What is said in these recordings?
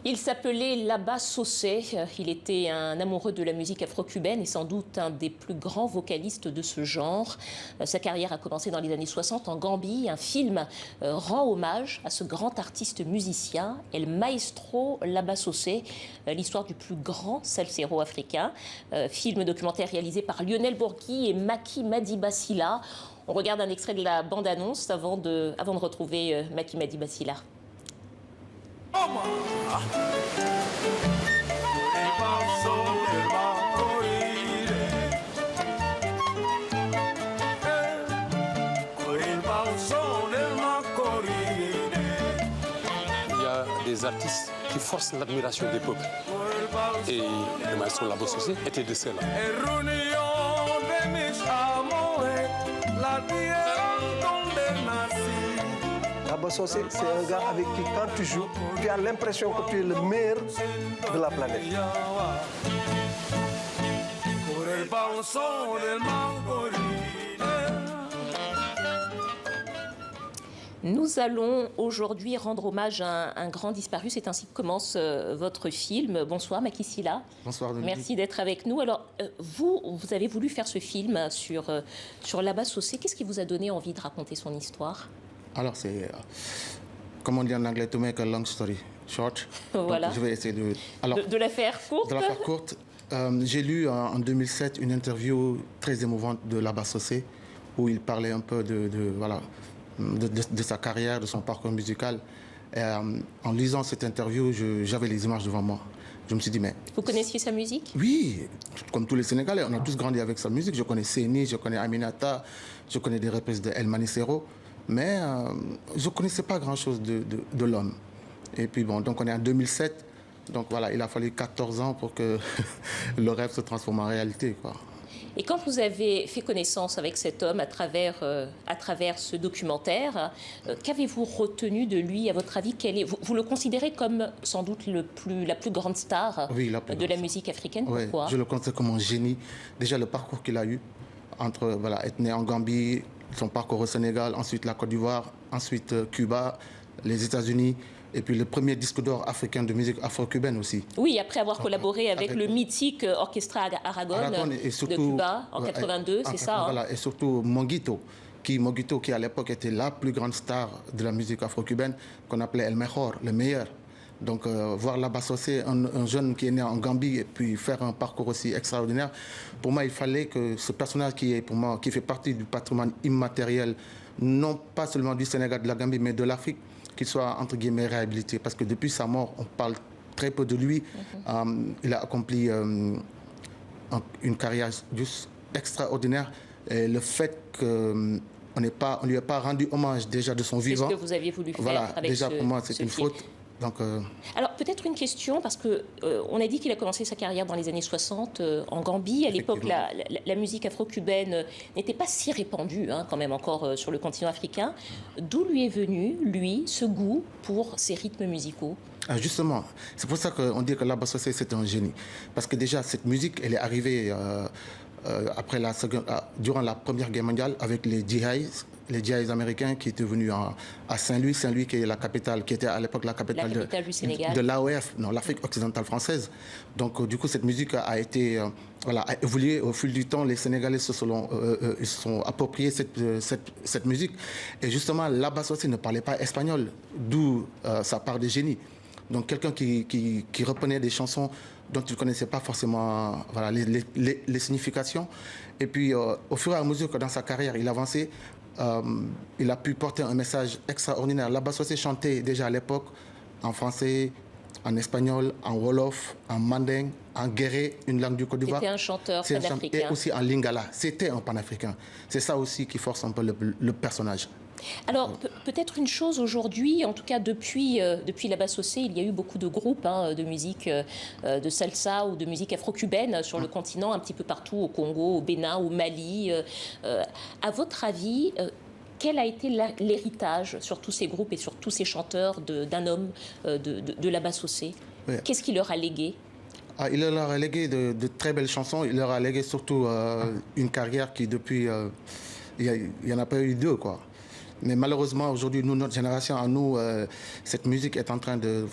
Il s'appelait Laba Sossé. Il était un amoureux de la musique afro-cubaine et sans doute un des plus grands vocalistes de ce genre. Sa carrière a commencé dans les années 60 en Gambie. Un film rend hommage à ce grand artiste musicien, El Maestro Laba Sossé, l'histoire du plus grand salsero africain. Film documentaire réalisé par Lionel Bourgui et Maki Madiba Sylla. On regarde un extrait de la bande-annonce avant de retrouver Maki Madiba Sylla. Il y a des artistes qui forcent l'admiration des peuples. Et le maestro Laba Sossé était de ceux-là. Laba Sossé, c'est un gars avec qui, quand tu joues, tu as l'impression que tu es le meilleur de la planète. Nous allons aujourd'hui rendre hommage à un grand disparu. C'est ainsi que commence votre film. Bonsoir Maki Sylla. Bonsoir Dominique. Merci d'être avec nous. Alors, vous avez voulu faire ce film sur Laba Sossé. Qu'est-ce qui vous a donné envie de raconter son histoire? Alors, c'est, comme on dit en anglais, to make a long story short. Voilà. Donc, je vais essayer de la faire courte. De la faire courte. J'ai lu en 2007 une interview très émouvante de Laba Sossé où il parlait un peu de sa carrière, de son parcours musical. Et, en lisant cette interview, j'avais les images devant moi. Je me suis dit, mais... Vous connaissiez sa musique? Oui, comme tous les Sénégalais, on a tous grandi avec sa musique. Je connais Séni, je connais Aminata, je connais des reprises de El Manicero, mais je ne connaissais pas grand-chose de l'homme. Et puis bon, donc on est en 2007, donc voilà, il a fallu 14 ans pour que le rêve se transforme en réalité, quoi. Et quand vous avez fait connaissance avec cet homme à travers ce documentaire, qu'avez-vous retenu de lui? À votre avis, vous le considérez comme sans doute la plus grande star de la musique africaine? Oui, pourquoi? Je le considère comme un génie. Déjà, le parcours qu'il a eu, être né en Gambie, son parcours au Sénégal, ensuite la Côte d'Ivoire, ensuite Cuba, les États-Unis, et puis le premier disque d'or africain de musique afro-cubaine aussi. Oui, après avoir collaboré avec le mythique Orchestra Aragon et surtout, de Cuba en 82, c'est ça? Voilà, et surtout Monguito, qui à l'époque était la plus grande star de la musique afro-cubaine, qu'on appelait El Mejor, le meilleur. Donc voir Laba Sossé, un jeune qui est né en Gambie, et puis faire un parcours aussi extraordinaire, pour moi il fallait que ce personnage qui fait partie du patrimoine immatériel, non pas seulement du Sénégal, de la Gambie, mais de l'Afrique, qu'il soit entre guillemets réhabilité. Parce que depuis sa mort, on parle très peu de lui. Il a accompli une carrière juste extraordinaire. Et le fait qu'on ne lui ait pas rendu hommage déjà de son vivant... C'est ce que vous aviez voulu faire avec déjà pour moi c'est une faute. Donc, alors peut-être une question, parce qu'on a dit qu'il a commencé sa carrière dans les années 60 en Gambie. À l'époque, la musique afro-cubaine n'était pas si répandue quand même encore sur le continent africain. D'où lui est venu, lui, ce goût pour ces rythmes musicaux? Justement, c'est pour ça qu'on dit que Laba Sossé c'est un génie. Parce que déjà, cette musique, elle est arrivée durant la Première Guerre mondiale avec les GIs américains qui étaient venus à Saint-Louis. Saint-Louis qui est la capitale, qui était à l'époque la capitale du Sénégal. De l'AOF, non, l'Afrique occidentale française. Donc du coup, cette musique a évolué au fil du temps. Les Sénégalais se sont appropriés cette musique. Et justement, Laba Sossé ne parlait pas espagnol, d'où sa part de génie. Donc quelqu'un qui reprenait des chansons dont il ne connaissait pas forcément les significations. Et puis au fur et à mesure que dans sa carrière il avançait, il a pu porter un message extraordinaire. Laba Sossé chantait déjà à l'époque en français, en espagnol, en wolof, en manding, en guéré, une langue du Côte d'Ivoire. C'était un chanteur panafricain. Et aussi en lingala. C'était un panafricain. C'est ça aussi qui force un peu le personnage. Alors, peut-être une chose aujourd'hui, en tout cas depuis Laba Sossé, il y a eu beaucoup de groupes de musique de salsa ou de musique afro-cubaine sur le continent, un petit peu partout, au Congo, au Bénin, au Mali. À votre avis, quel a été l'héritage sur tous ces groupes et sur tous ces chanteurs d'un homme de Laba Sossé? Oui. Qu'est-ce qu'il leur a légué? Il leur a légué de très belles chansons. Il leur a légué surtout une carrière qui, depuis, il n'y en a pas eu deux, quoi. Mais malheureusement, aujourd'hui, nous, notre génération, à nous, cette musique est en train de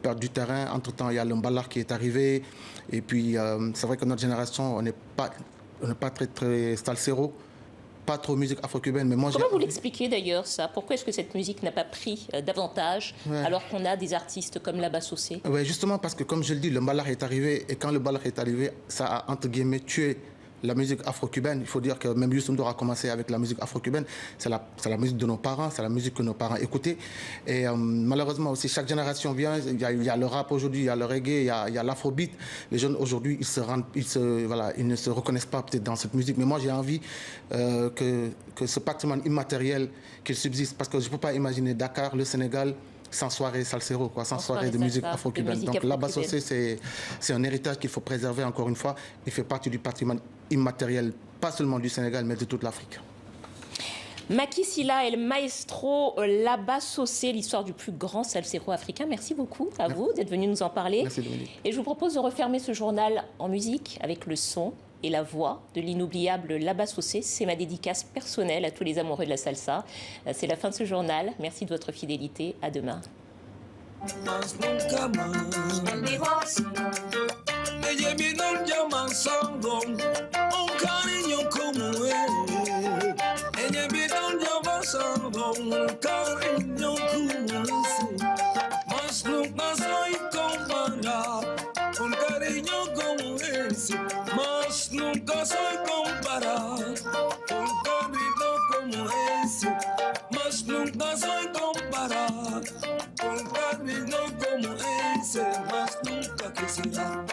perdre du terrain. Entre-temps, il y a le mbalak qui est arrivé. Et puis, c'est vrai que notre génération, on n'est pas très salsero. Pas trop musique afro-cubaine, mais moi... Comment vous l'expliquez d'ailleurs, ça? Pourquoi est-ce que cette musique n'a pas pris davantage, alors qu'on a des artistes comme Laba Sossé? Oui, justement parce que, comme je le dis, le mbalak est arrivé, et quand le mbalak est arrivé, ça a, entre guillemets, tué la musique afro-cubaine. Il faut dire que même Youssou N'Dour a commencé avec la musique afro-cubaine. C'est la musique de nos parents, c'est la musique que nos parents écoutaient. Et malheureusement aussi, chaque génération vient, il y a le rap aujourd'hui, il y a le reggae, il y a l'afrobeat. Les jeunes aujourd'hui, ils ne se reconnaissent pas peut-être dans cette musique. Mais moi, j'ai envie que ce patrimoine immatériel qu'il subsiste, parce que je ne peux pas imaginer Dakar, le Sénégal, sans soirée salsero, sans soirée de musique afro-cubaine. Donc Laba Sossé, c'est un héritage qu'il faut préserver encore une fois. Il fait partie du patrimoine immatériel, pas seulement du Sénégal, mais de toute l'Afrique. Macky Sylla El Maestro Laba Sossé, l'histoire du plus grand salsero africain. Merci beaucoup à vous d'être venu nous en parler. Merci Dominique. Et je vous propose de refermer ce journal en musique avec le son et la voix de l'inoubliable Laba Sossé. C'est ma dédicace personnelle à tous les amoureux de la salsa. C'est la fin de ce journal. Merci de votre fidélité. À demain. Mas nunca soy comparado con cariño como ese. Mas nunca soy comparado con cariño como ese. Mas nunca quisiera